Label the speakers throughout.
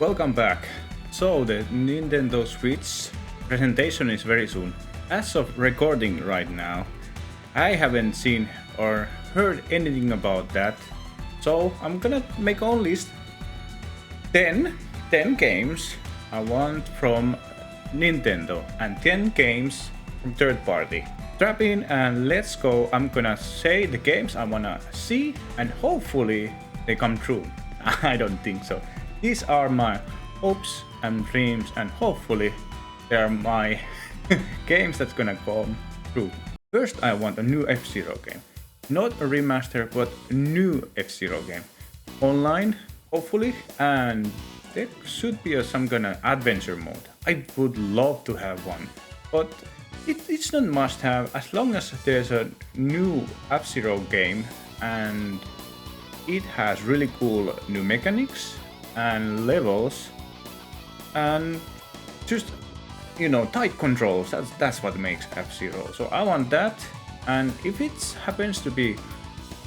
Speaker 1: Welcome back. So the Nintendo Switch presentation is very soon. As of recording right now, I haven't seen or heard anything about that. So I'm gonna make a list 10 games I want from Nintendo and 10 games from third party. Strap in and let's go. I'm gonna say the games I wanna see and hopefully they come true. I don't think so. These are my hopes and dreams and hopefully they are my games that's gonna come true. First I want a new F-Zero game. Not a remaster but a new F-Zero game. Online, hopefully, and there should be some kind of adventure mode. I would love to have one, but it's not must have as long as there's a new F-Zero game and it has really cool new mechanics and levels and just tight controls. That's what makes F-Zero. So I want that, and if it happens to be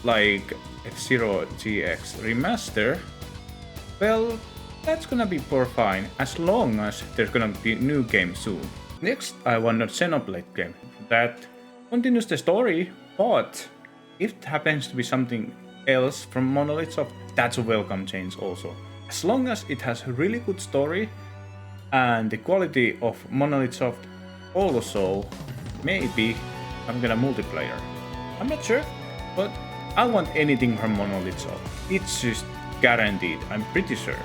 Speaker 1: like F-Zero GX remaster, well, that's gonna be for fine as long as there's gonna be a new game soon. Next, I want a Xenoblade game that continues the story, but if it happens to be something else from Monolith Soft, that's a welcome change also. As long as it has a really good story and the quality of Monolith Soft also, maybe I'm gonna multiplayer. I'm not sure, but I want anything from Monolith Soft. It's just guaranteed, I'm pretty sure.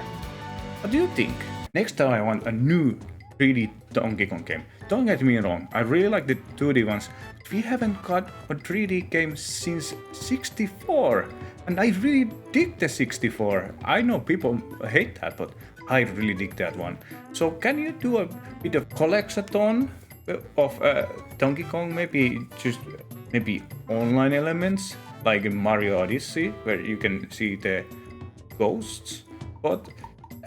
Speaker 1: What do you think? Next time I want a new 3D Donkey Kong game. Don't get me wrong, I really like the 2D ones. We haven't got a 3D game since 64, and I really dig the 64. I know people hate that, but I really dig that one. So can you do a bit of collectathon of Donkey Kong? Maybe online elements like in Mario Odyssey, where you can see the ghosts, but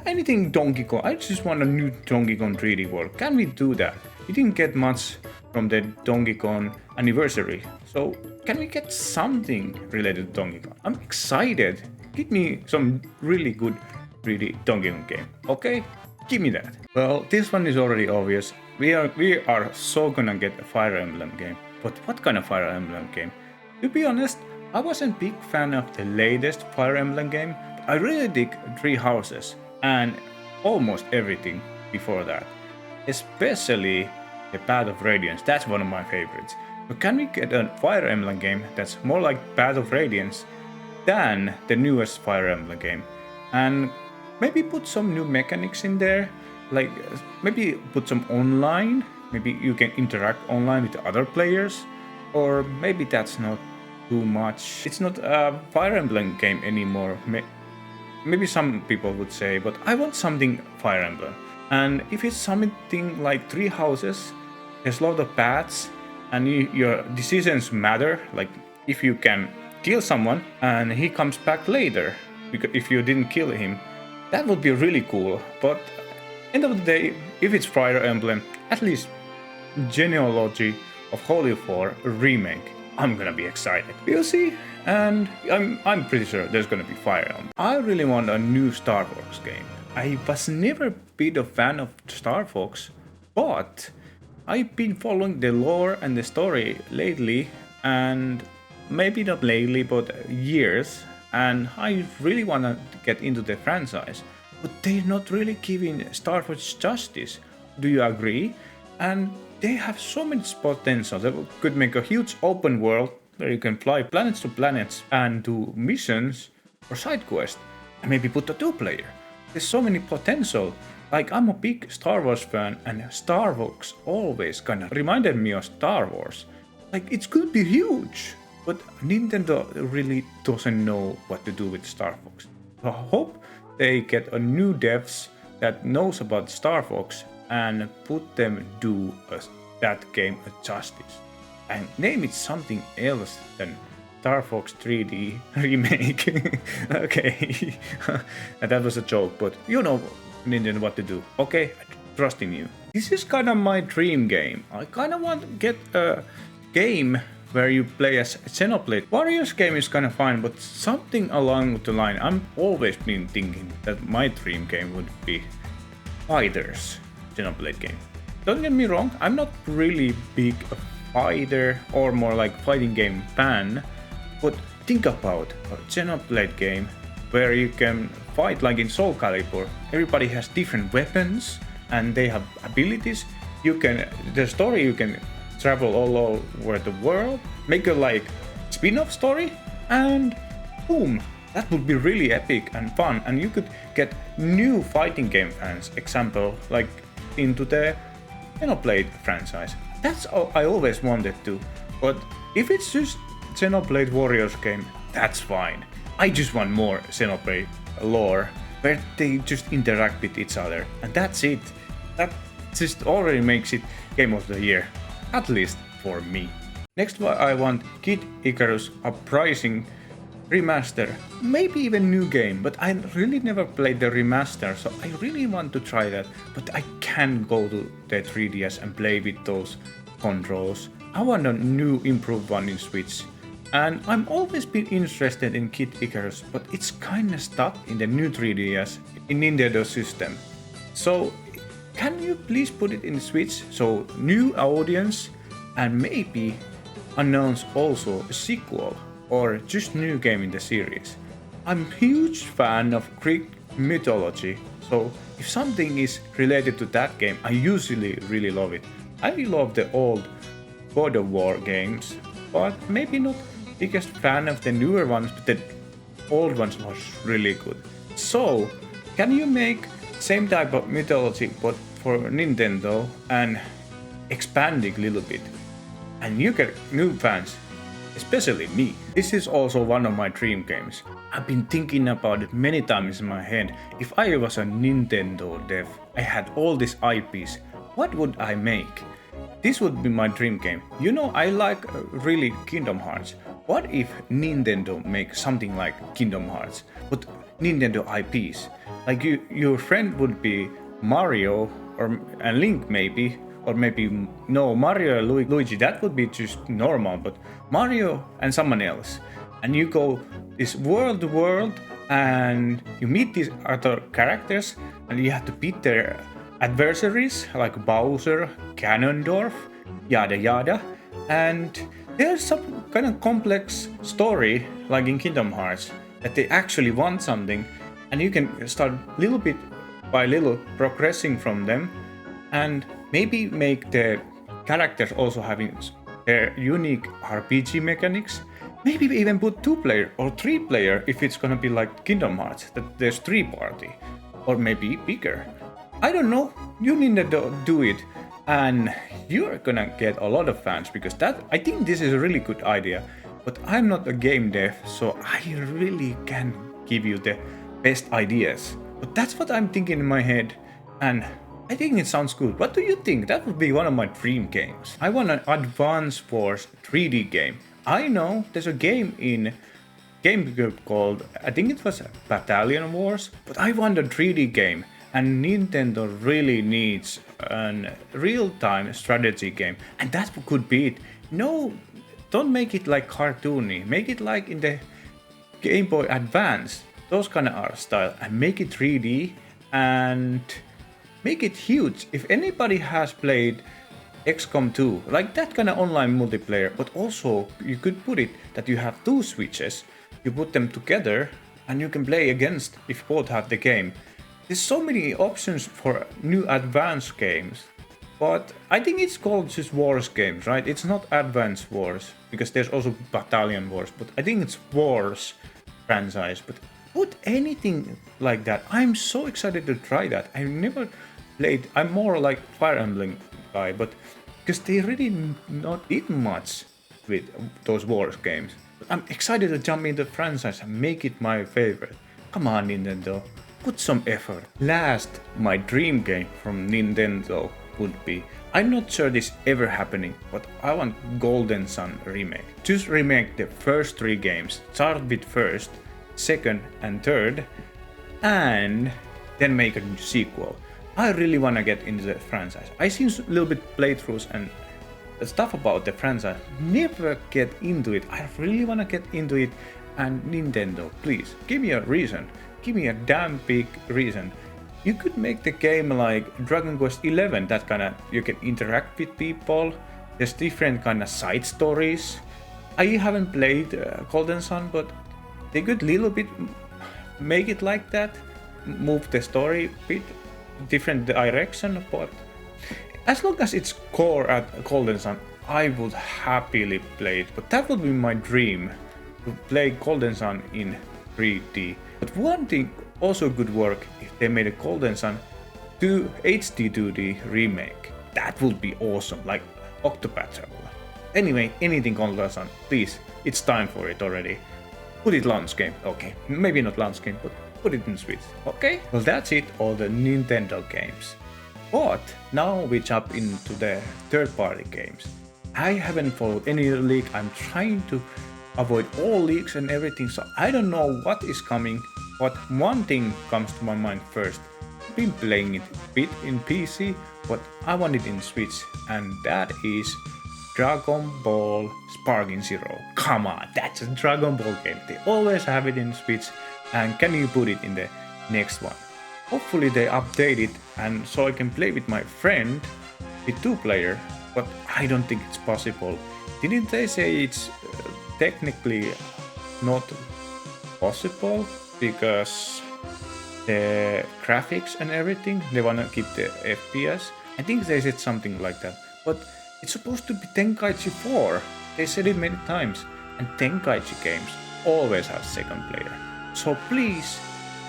Speaker 1: anything Donkey Kong. I just want a new Donkey Kong 3D world. Can we do that? We didn't get much from the Donkey Kong anniversary, so can we get something related to Donkey Kong? I'm excited. Give me some really good 3D Donkey Kong game. Okay, give me that. Well, this one is already obvious. We are so gonna get a Fire Emblem game. But what kind of Fire Emblem game? To be honest, I wasn't a big fan of the latest Fire Emblem game. But I really dig Three Houses and almost everything before that. Especially the Path of Radiance, that's one of my favorites. But can we get a Fire Emblem game that's more like Path of Radiance than the newest Fire Emblem game? And maybe put some new mechanics in there, like maybe put some online, maybe you can interact online with other players, or maybe that's not too much. It's not a Fire Emblem game anymore. Maybe some people would say, but I want something Fire Emblem. And if it's something like Three Houses, there's a lot of paths and your decisions matter. Like if you can kill someone and he comes back later, because if you didn't kill him, that would be really cool. But end of the day, if it's Fire Emblem, at least Genealogy of Holy War remake, I'm gonna be excited. We'll see, and I'm pretty sure there's gonna be Fire Emblem. I really want a new Star Fox game. I was never been a fan of Star Fox, but I've been following the lore and the story lately, and maybe not lately, but years, and I really wanna get into the franchise. But they're not really giving Star Fox justice. Do you agree? And they have so much potential. They could make a huge open world where you can fly planets to planets and do missions or side quests, and maybe put a two-player. There's so many potential. Like, I'm a big Star Wars fan, and Star Fox always kind of reminded me of Star Wars. Like, it could be huge, but Nintendo really doesn't know what to do with Star Fox. So I hope they get a new devs that knows about Star Fox and put them do that game a justice. And name it something else than Star Fox 3D remake. Okay, that was a joke, but you know Nintendo what to do. Okay, I trust in you. This is kind of my dream game. I kind of want to get a game where you play as Xenoblade Warriors game is kind of fine, but something along the line, I'm always been thinking that my dream game would be Fighters Xenoblade game. Don't get me wrong, I'm not really big a fighter or more like fighting game fan, but think about a Xenoblade game where you can fight like in Soul Calibur. Everybody has different weapons and they have abilities. The story, you can travel all over the world, make a like spin-off story, and boom, that would be really epic and fun. And you could get new fighting game fans, example like into the Xenoblade franchise. That's all I always wanted to. But if it's just Xenoblade Warriors game, that's fine. I just want more Xenoblade lore where they just interact with each other, and that's it. That just already makes it Game of the Year, at least for me. Next I want Kid Icarus Uprising remaster, maybe even new game, but I really never played the remaster, so I really want to try that, but I can't go to the 3DS and play with those controls. I want a new improved one in Switch. And I'm always been interested in Kid Icarus, but it's kinda stuck in the new 3DS in Nintendo system. So can you please put it in Switch so new audience, and maybe announce also a sequel or just new game in the series? I'm a huge fan of Greek mythology, so if something is related to that game, I usually really love it. I love the old God of War games, but maybe not biggest fan of the newer ones, but the old ones was really good. So, can you make same type of mythology but for Nintendo and expanding a little bit? And you get new fans, especially me. This is also one of my dream games. I've been thinking about it many times in my head. If I was a Nintendo dev, I had all these IPs, what would I make? This would be my dream game. You know, I like really Kingdom Hearts. What if Nintendo makes something like Kingdom Hearts, but Nintendo IPs? Like your friend would be Mario or a Link maybe, or maybe no, Mario and Luigi, that would be just normal, but Mario and someone else. And you go this world to world and you meet these other characters and you have to beat their adversaries like Bowser, Ganondorf, yada yada. And there's some kind of complex story like in Kingdom Hearts that they actually want something, and you can start little bit by little progressing from them, and maybe make the characters also having their unique RPG mechanics. Maybe even put 2-player or 3-player if it's gonna be like Kingdom Hearts, that there's 3-party, or maybe bigger. I don't know, you need to do it, and you're gonna get a lot of fans, because I think this is a really good idea. But I'm not a game dev, so I really can't give you the best ideas. But that's what I'm thinking in my head, and I think it sounds good. What do you think? That would be one of my dream games. I want an Advance Wars 3D game. I know there's a game in GameCube called, I think it was Battalion Wars, but I want a 3D game. And Nintendo really needs a real-time strategy game, and that could be it. No, don't make it like cartoony. Make it like in the Game Boy Advance, those kind of art style, and make it 3D and make it huge. If anybody has played XCOM 2, like that kind of online multiplayer, but also you could put it that you have 2 switches, you put them together, and you can play against if both have the game. There's so many options for new advanced games, but I think it's called just Wars games, right? It's not Advance Wars, because there's also Battalion Wars, but I think it's Wars franchise. But put anything like that. I'm so excited to try that. I've never played, I'm more like Fire Emblem guy, but because they really not did much with those Wars games. But I'm excited to jump into the franchise and make it my favorite. Come on, Nintendo. Put some effort. Last, my dream game from Nintendo would be, I'm not sure this ever happening, but I want Golden Sun remake. Just remake the first 3 games, start with first, second and third, and then make a sequel. I really want to get into the franchise. I seen a little bit playthroughs and stuff about the franchise. Never get into it. I really wanna get into it. And Nintendo, please give me a reason. Give me a damn big reason. You could make the game like Dragon Quest 11, that kind of you can interact with people. There's different kind of side stories. I haven't played Golden Sun, but they could little bit make it like that, move the story a bit different direction. But as long as it's core at Golden Sun, I would happily play it. But that would be my dream, to play Golden Sun in 3D. But one thing also could work if they made a Golden Sun 2 HD 2D remake. That would be awesome, like Octopath Traveler. Anyway, anything Golden Sun, please, it's time for it already. Put it launch game, okay, maybe not launch game, but put it in Switch, okay? Well, that's it, all the Nintendo games. But now we jump into the third-party games. I haven't followed any leak. I'm trying to avoid all leaks and everything, so I don't know what is coming. But one thing comes to my mind first. I've been playing it a bit in PC, but I want it in Switch, and that is Dragon Ball Sparking Zero. Come on, that's a Dragon Ball game. They always have it in Switch, and can you put it in the next one? Hopefully they update it, and so I can play with my friend with 2-player, but I don't think it's possible. Didn't they say it's technically not possible because the graphics and everything, they wanna keep the FPS? I think they said something like that, but it's supposed to be Tenkaichi 4. They said it many times, and Tenkaichi games always have second player. So please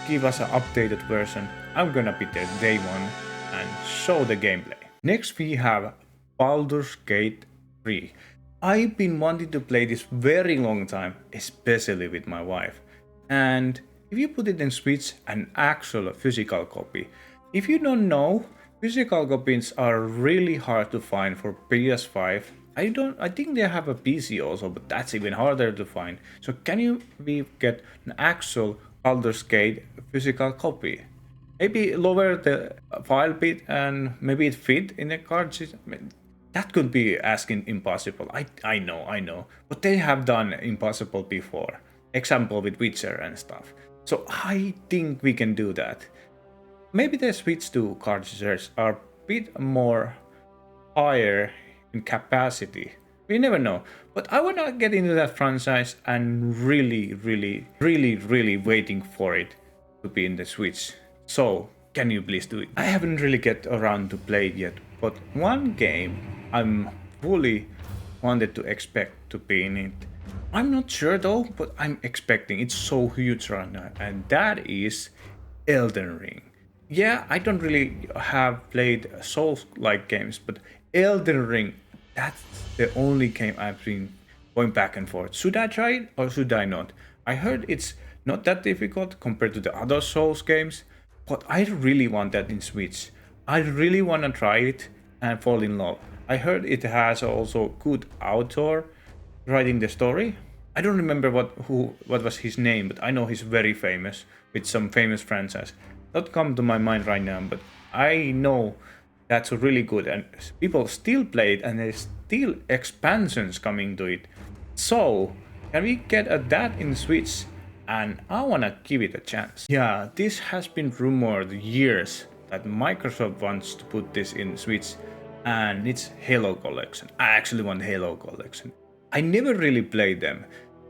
Speaker 1: give us an updated version. I'm gonna be there day one and show the gameplay. Next we have Baldur's Gate 3. I've been wanting to play this very long time, especially with my wife. And if you put it in Switch, an actual physical copy. If you don't know, physical copies are really hard to find for PS5. I think they have a PC also, but that's even harder to find. So can we get an actual Baldur's Gate physical copy? Maybe lower the file bit and maybe it fit in the cartridge. I mean, that could be asking impossible. I know. But they have done impossible before. Example with Witcher and stuff. So I think we can do that. Maybe the Switch 2 cartridges are a bit more higher in capacity. We never know. But I wanna get into that franchise and really waiting for it to be in the Switch. So can you please do it? I haven't really get around to play it yet, but one game I'm fully wanted to expect to be in it. I'm not sure though, but I'm expecting. It's so huge right now, and that is Elden Ring. Yeah, I don't really have played Souls-like games, but Elden Ring, that's the only game I've been going back and forth. Should I try it or should I not? I heard it's not that difficult compared to the other Souls games, but I really want that in Switch. I really want to try it and fall in love. I heard it has also good author writing the story. I don't remember what was his name, but I know he's very famous with some famous franchise. Not come to my mind right now, but I know that's really good and people still play it and there's still expansions coming to it. So can we get that in Switch? And I wanna give it a chance. Yeah, this has been rumored years that Microsoft wants to put this in Switch, and it's Halo Collection. I actually want Halo Collection. I never really played them.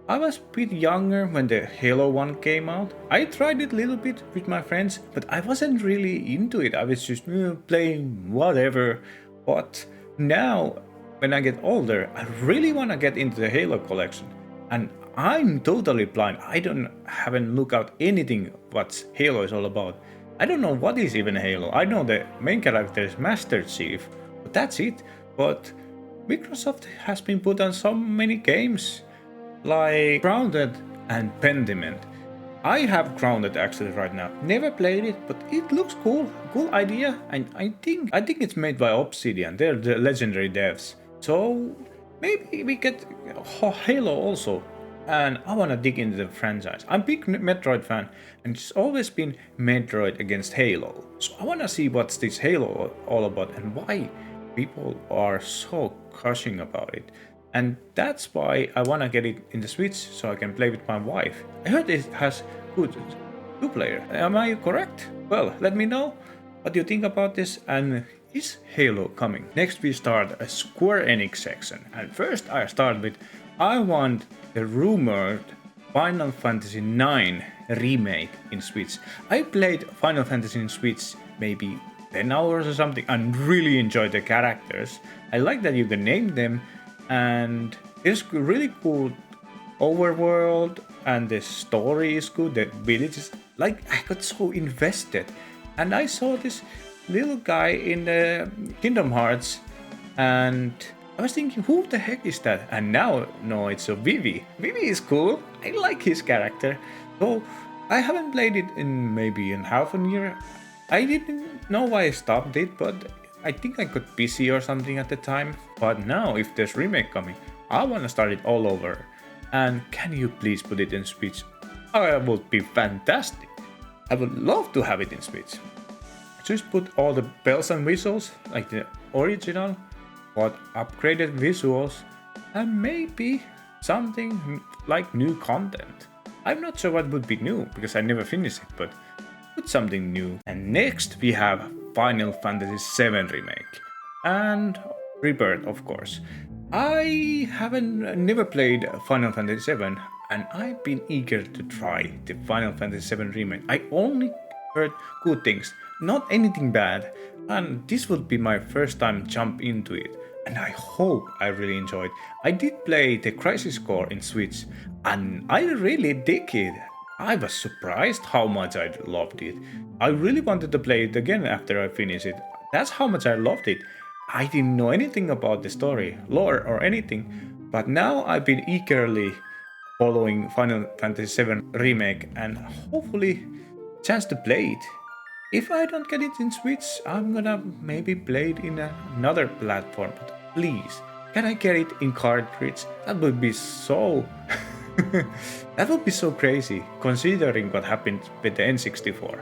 Speaker 1: I was a bit younger when the Halo 1 came out. I tried it a little bit with my friends, but I wasn't really into it. I was just playing whatever. But now, when I get older, I really want to get into the Halo Collection. And I'm totally blind. Haven't looked out anything what Halo is all about. I don't know what is even Halo. I know the main character is Master Chief, but that's it. But Microsoft has been put on so many games like Grounded and Pentiment. I have Grounded actually right now. Never played it, but it looks cool. Cool idea, and I think it's made by Obsidian. They're the legendary devs. So maybe we get Halo also. And I wanna dig into the franchise. I'm a big Metroid fan, and it's always been Metroid against Halo. So I wanna see what's this Halo all about and why people are so gushing about it. And that's why I wanna get it in the Switch so I can play with my wife. I heard it has good two-player. Am I correct? Well, let me know what you think about this, and is Halo coming? Next we start a Square Enix section, and first I start with I want the rumored Final Fantasy IX remake in Switch. I played Final Fantasy in Switch maybe 10 hours or something and really enjoyed the characters. I like that you can name them, and it's really cool overworld, and the story is good. The village is like, I got so invested, and I saw this little guy in the Kingdom Hearts, and I was thinking, who the heck is that? And now, no, it's a Vivi. Vivi is cool. I like his character. So I haven't played it in maybe in half a year. I didn't know why I stopped it, but I think I got busy or something at the time. But now, if there's remake coming, I want to start it all over. And can you please put it in Switch? Oh, it would be fantastic. I would love to have it in Switch. Just put all the bells and whistles like the original, but upgraded visuals, and maybe something like new content. I'm not sure what would be new because I never finished it, but put something new. And next we have Final Fantasy VII Remake and Rebirth, of course. I haven't never played Final Fantasy VII, and I've been eager to try the Final Fantasy VII Remake. I only heard good things, not anything bad, and this would be my first time jump into it, and I hope I really enjoyed. I did play the Crisis Core in Switch, and I really dig it. I was surprised how much I loved it. I really wanted to play it again after I finished it. That's how much I loved it. I didn't know anything about the story, lore, or anything, but now I've been eagerly following Final Fantasy VII Remake, and hopefully chance to play it. If I don't get it in Switch, I'm gonna maybe play it in another platform, but please, can I get it in cartridge? That would be so... that would be so crazy, considering what happened with the N64.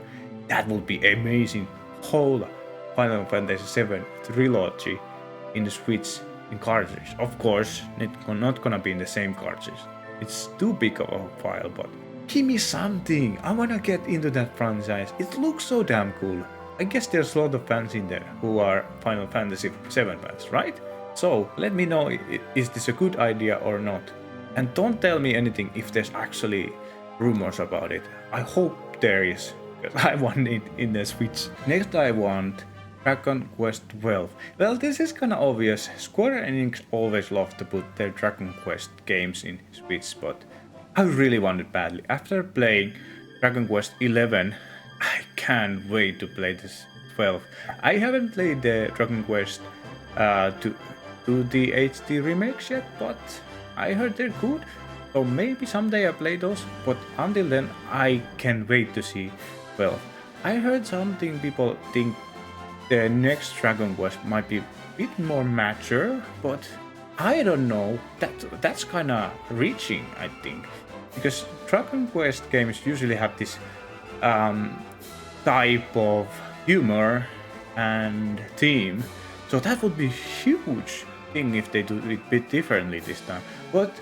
Speaker 1: That would be amazing. Whole Final Fantasy VII trilogy in the Switch in cartridge. Of course, it's not gonna be in the same cartridge. It's too big of a file, but give me something. I wanna get into that franchise. It looks so damn cool. I guess there's a lot of fans in there who are Final Fantasy VII fans, right? So let me know, is this a good idea or not? And don't tell me anything if there's actually rumors about it. I hope there is, because I want it in the Switch. Next I want Dragon Quest XII. Well, this is kinda obvious. Square Enix always love to put their Dragon Quest games in Switch, but I really want it badly. After playing Dragon Quest XI, I can't wait to play this 12. I haven't played the Dragon Quest to the HD remakes yet, but I heard they're good. So maybe someday I play those, but until then I can't wait to see 12. I heard something people think the next Dragon Quest might be a bit more mature, but I don't know. That's kinda reaching, I think, because Dragon Quest games usually have this type of humor and theme, so that would be a huge thing if they do it a bit differently this time. But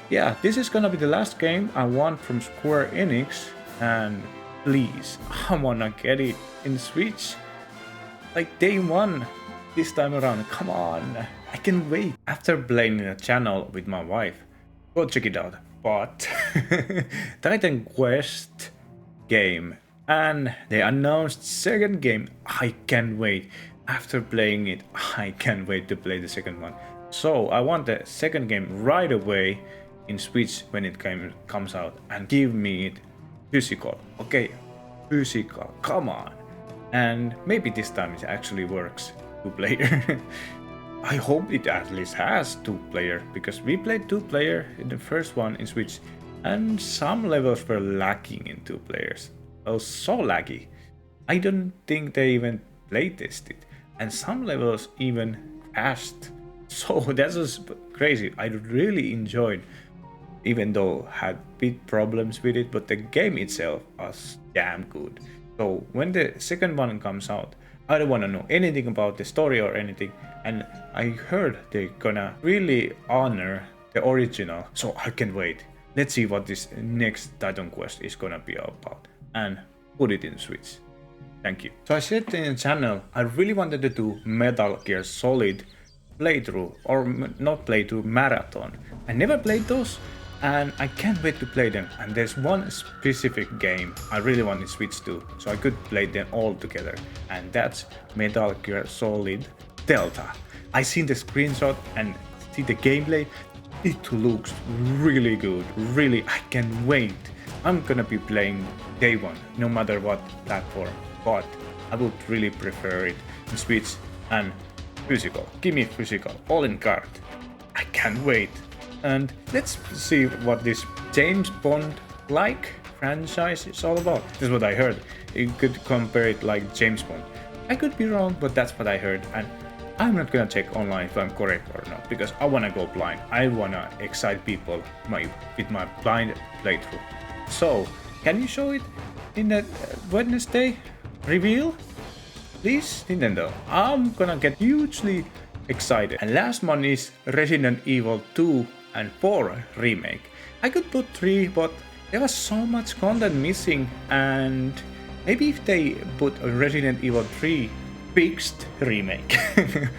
Speaker 1: yeah, this is gonna be the last game I want from Square Enix, and please, I wanna get it in Switch like day one this time around. Come on, I can wait. After playing a channel with my wife, go check it out. But Titan Quest game, and they announced second game. I can't wait. After playing it, I can't wait to play the second one. So I want the second game right away in Switch when it comes out, and give me it physical. Okay, physical, come on. And maybe this time it actually works 2-player. I hope it at least has 2-player, because we played 2-player in the first one in Switch, and some levels were lacking in 2 players. It was so laggy. I don't think they even playtested, and some levels even crashed. So that was crazy. I really enjoyed, even though had big problems with it, but the game itself was damn good. So when the second one comes out, I don't want to know anything about the story or anything. And I heard they're gonna really honor the original, so I can wait. Let's see what this next Titan Quest is gonna be about, and put it in Switch. Thank you. So I said in the channel, I really wanted to do Metal Gear Solid playthrough, or not playthrough, marathon. I never played those, and I can't wait to play them. And there's one specific game I really want to switch to, so I could play them all together, and that's Metal Gear Solid Delta. I seen the screenshot and see the gameplay. It looks really good. Really, I can't wait. I'm gonna be playing day one, no matter what platform, but I would really prefer it in Switch and physical. Give me physical, all in card. I can't wait. And let's see what this James Bond-like franchise is all about. This is what I heard. You could compare it like James Bond. I could be wrong, but that's what I heard. And I'm not gonna check online if I'm correct or not, because I wanna go blind. I wanna excite people with my blind playthrough. So, can you show it in the Wednesday reveal? Please, Nintendo. I'm gonna get hugely excited. And last one is Resident Evil 2 and 4 remake. I could put 3, but there was so much content missing, and maybe if they put a Resident Evil 3 fixed remake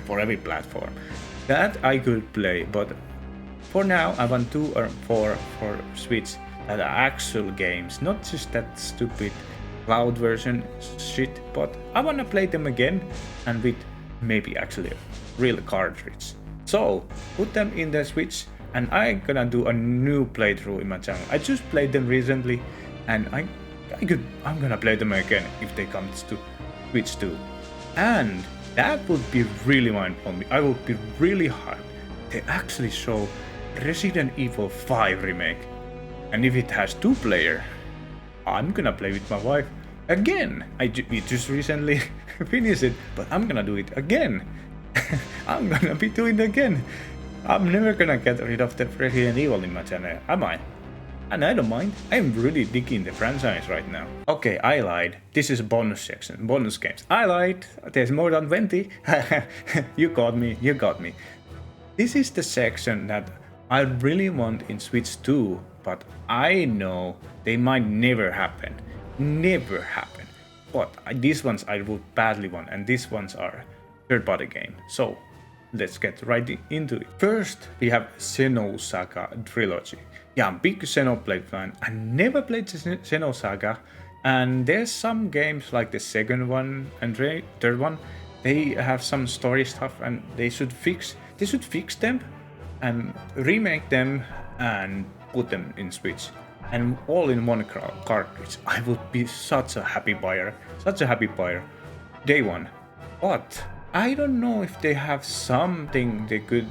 Speaker 1: for every platform, that I could play. But for now, I want 2 or 4 for Switch that are actual games, not just that stupid cloud version shit, but I wanna play them again, and with maybe actually a real cartridge. So put them in the Switch, and I'm gonna do a new playthrough in my channel. I just played them recently, and I'm gonna play them again if they come to Switch too. And that would be really mind-blowing. I would be really hyped. They actually show Resident Evil 5 remake. And if it has 2-player, I'm gonna play with my wife again. We just recently finished it, but I'm gonna do it again. I'm gonna be doing it again. I'm never gonna get rid of the Resident Evil in my channel, am I? And I don't mind. I'm really digging the franchise right now. Okay, I lied. This is a bonus section, bonus games. I lied. There's more than 20. You got me. This is the section that I really want in Switch 2, but I know they might never happen. But these ones I would badly want, and these ones are third-party game. So let's get right into it. First, we have Xenosaga Trilogy. Yeah, I'm a big Xenoblade fan. I never played the Xenosaga, and there's some games like the second one and third one, they have some story stuff, and they should fix them and remake them and put them in Switch, and all in one cartridge. I would be such a happy buyer, day one. But I don't know if they have something they could.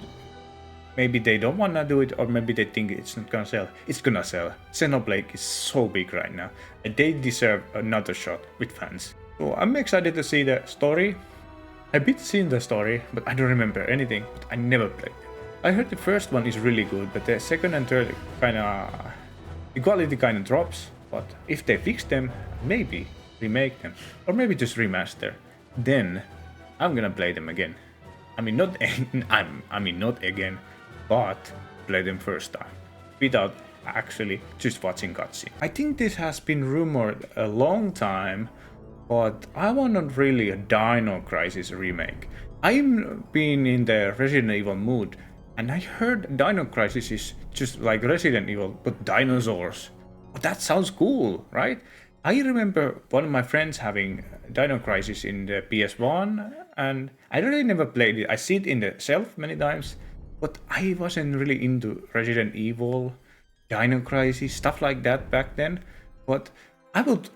Speaker 1: Maybe they don't wanna do it, or maybe they think it's not gonna sell. It's gonna sell. Xenoblade is so big right now, and they deserve another shot with fans. So I'm excited to see the story. I've been seeing the story, but I don't remember anything. But I never played. I heard the first one is really good, but the second and third the quality kinda drops. But if they fix them, maybe remake them, or maybe just remaster, then I'm gonna play them again. Not again, but play them first time, without actually just watching cutscene. I think this has been rumored a long time, but I want really a Dino Crisis remake. I'm been in the Resident Evil mood, and I heard Dino Crisis is just like Resident Evil, but dinosaurs. But that sounds cool, right? I remember one of my friends having Dino Crisis in the PS1, and I really never played it. I see it in the shelf many times, but I wasn't really into Resident Evil, Dino Crisis, stuff like that back then. But I would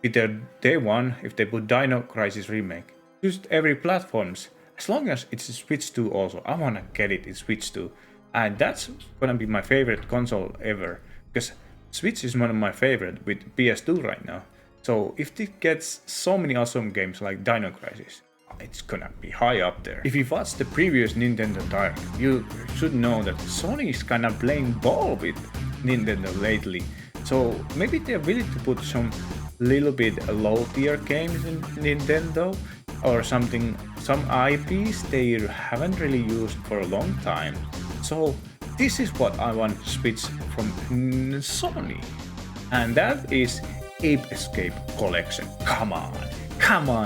Speaker 1: be there day one if they put Dino Crisis remake. Just every platforms, as long as it's Switch 2 also. I wanna get it in Switch 2, and that's gonna be my favorite console ever, because Switch is one of my favorite with PS2 right now. So if it gets so many awesome games like Dino Crisis, it's gonna be high up there. If you watched the previous Nintendo Direct, you should know that Sony is kinda playing ball with Nintendo lately. So maybe they're willing to put some little bit low tier games in Nintendo, or something, some IPs they haven't really used for a long time. So this is what I want to switch from Sony, and that is Ape Escape Collection. Come on,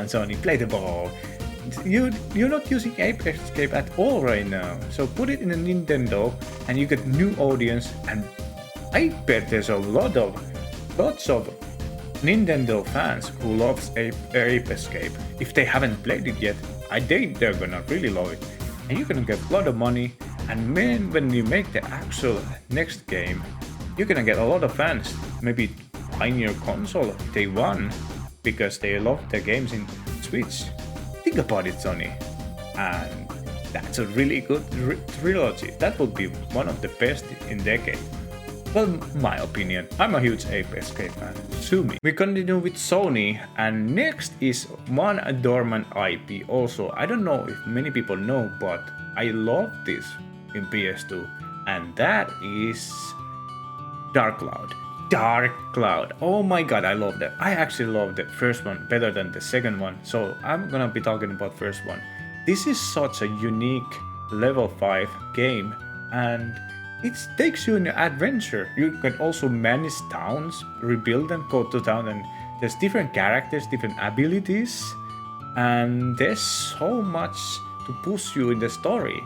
Speaker 1: Sony, play the ball. You're not using Ape Escape at all right now, so put it in a Nintendo and you get new audience. And I bet there's lots of Nintendo fans who loves Ape Escape. If they haven't played it yet, I think they're gonna really love it, and you're gonna get a lot of money. And when you make the actual next game, you're gonna get a lot of fans, maybe buying your console day one because they love the games in Switch. Think about it, Sony. And that's a really good trilogy. That would be one of the best in decade. Well, my opinion. I'm a huge Ape Escape fan. Sue me. We continue with Sony, and next is one dormant IP also. I don't know if many people know, but I love this in PS2, and that is Dark Cloud. Dark Cloud. Oh my god, I love that. I actually love the first one better than the second one, so I'm gonna be talking about first one. This is such a unique level 5 game, and it takes you in an adventure. You can also manage towns, rebuild them, go to town, and there's different characters, different abilities, and there's so much to push you in the story.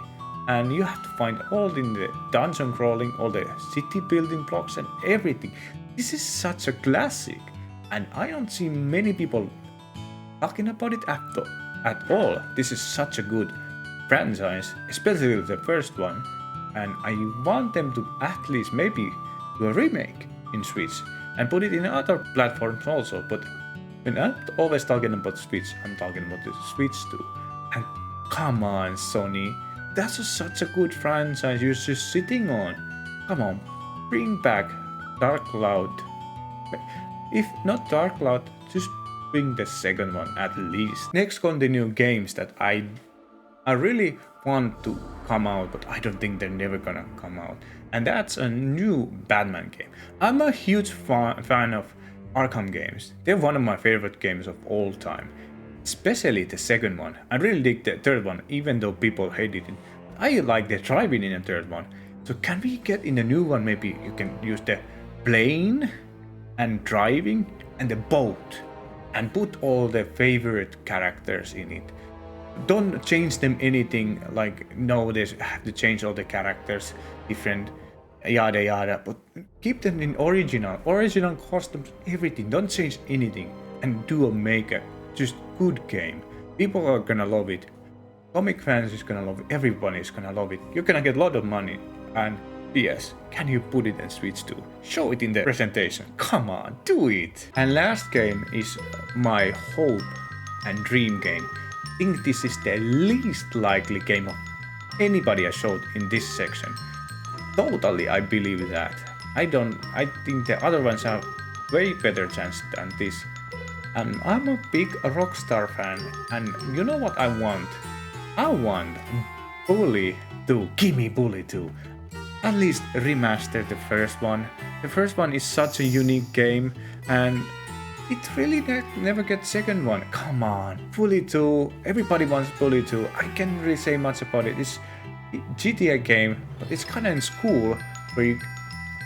Speaker 1: And you have to find all in the dungeon crawling, all the city building blocks and everything. This is such a classic, and I don't see many people talking about it at all. This is such a good franchise, especially the first one. And I want them to at least maybe do a remake in Switch and put it in other platforms also. But when I'm always talking about Switch, I'm talking about the Switch too. And come on, Sony. That's such a good franchise you're just sitting on. Come on, bring back Dark Cloud. If not Dark Cloud, just bring the second one at least. Next, continue games that I really want to come out, but I don't think they're never gonna come out. And that's a new Batman game. I'm a huge fan of Arkham games. They're one of my favorite games of all time. Especially the second one. I really dig the third one, even though people hate it. I like the driving in the third one. So can we get in the new one, maybe you can use the plane and driving and the boat and put all the favorite characters in it. Don't change them anything, like no, they have to change all the characters, different yada yada, but keep them in original costumes, everything. Don't change anything and do a make-up. Just good game. People are gonna love it. Comic fans is gonna love it. Everyone is gonna love it. You're gonna get a lot of money. And yes, can you put it in Switch too? Show it in the presentation. Come on, do it. And last game is my hope and dream game. I think this is the least likely game of anybody I showed in this section. Totally, I believe that. I think the other ones have way better chance than this. And I'm a big Rockstar fan, and you know what I want? I want Bully 2. Give me Bully 2. At least remaster the first one. The first one is such a unique game, and it really never gets second one. Come on, Bully 2. Everybody wants Bully 2. I can't really say much about it. It's a GTA game, but it's kind of in school where you...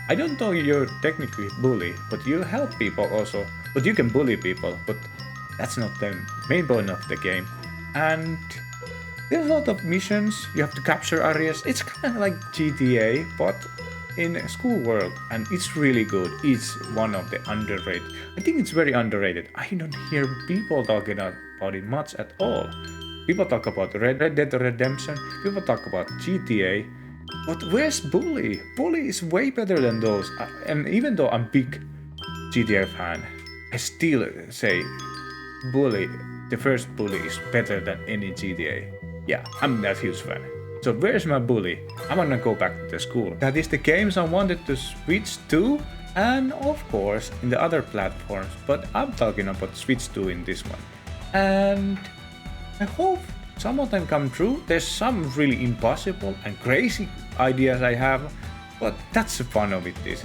Speaker 1: I don't know you're technically bully, but you help people also. But you can bully people, but that's not the main point of the game. And there's a lot of missions, you have to capture areas. It's kind of like GTA, but in a school world. And it's really good. It's one of the underrated. I think it's very underrated. I don't hear people talking about it much at all. People talk about Red Dead Redemption, people talk about GTA. But where's Bully? Bully is way better than those. And even though I'm a big GTA fan, I still say Bully, the first Bully is better than any GTA. Yeah, I'm that huge fan. So where's my Bully? I'm gonna go back to the school. That is the games I wanted to switch to, and of course in the other platforms, but I'm talking about Switch 2 in this one. And I hope some of them come true. There's some really impossible and crazy ideas I have, but that's the fun of it is.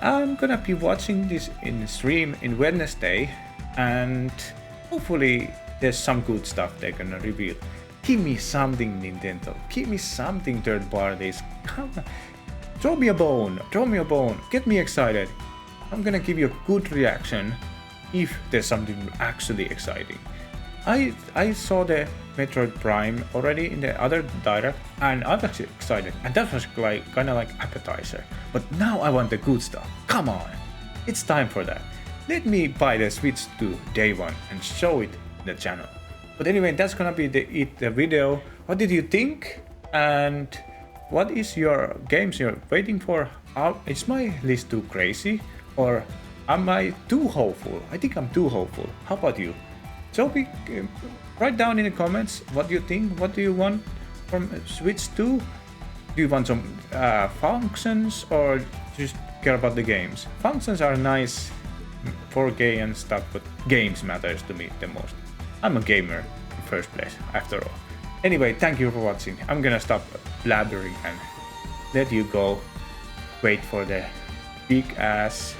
Speaker 1: I'm gonna be watching this in stream in Wednesday, and hopefully there's some good stuff they're gonna reveal. Give me something, Nintendo. Give me something, third parties. Come on. Throw me a bone. Throw me a bone. Get me excited. I'm gonna give you a good reaction if there's something actually exciting. I saw the Metroid Prime already in the other direct, and I was excited, and that was like kind of like appetizer. But now I want the good stuff. Come on, it's time for that. Let me buy the Switch 2 day one and show it in the channel. But anyway, that's gonna be the video. What did you think? And what is your games you're waiting for? Is my list too crazy, or am I too hopeful? I think I'm too hopeful. How about you? So write down in the comments what you think. What do you want from Switch 2? Do you want some functions, or just care about the games? Functions are nice, 4K and stuff, but games matters to me the most. I'm a gamer in first place, after all. Anyway, thank you for watching. I'm gonna stop blabbering and let you go wait for the big ass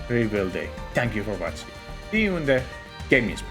Speaker 1: reveal day. Thank you for watching. See you in the gaming space.